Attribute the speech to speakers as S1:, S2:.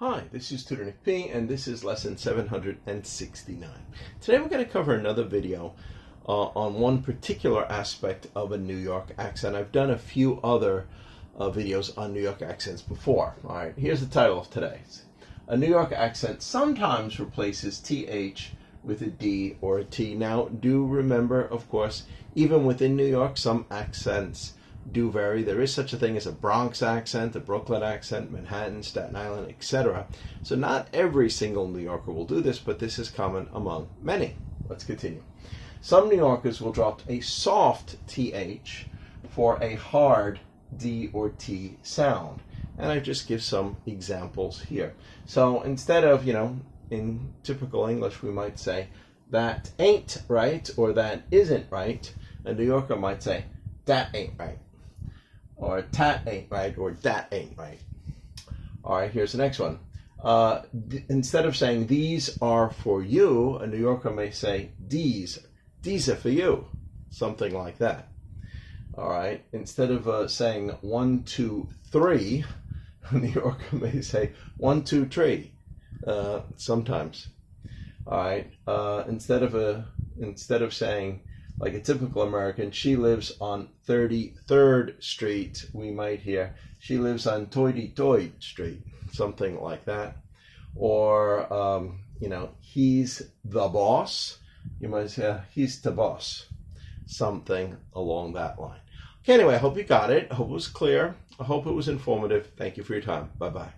S1: Hi, this is Tutor Nick P, and this is lesson 769. Today we're going to cover another video on one particular aspect of a New York accent. I've done a few other videos on New York accents before. All right, here's the title of today's. A New York accent sometimes replaces TH with a D or a T. Now, do remember, of course, even within New York, some accents do vary. There is such a thing as a Bronx accent, a Brooklyn accent, Manhattan, Staten Island, etc. So not every single New Yorker will do this, but this is common among many. Let's continue. Some New Yorkers will drop a soft TH for a hard D or T sound. And I just give some examples here. So instead of, in typical English, we might say, that ain't right, or that isn't right. A New Yorker might say, that ain't right, or tat ain't right, or that ain't right. All right, here's the next one. Instead of saying these are for you, a New Yorker may say these are for you, something like that. All right, instead of saying 1, 2, 3, a New Yorker may say 1, 2, 3. Sometimes. All right, instead of saying, like a typical American, she lives on 33rd Street, we might hear, she lives on Toity Street, something like that. Or, he's the boss, you might say, he's the boss, something along that line. Okay, anyway, I hope you got it. I hope it was clear. I hope it was informative. Thank you for your time. Bye-bye.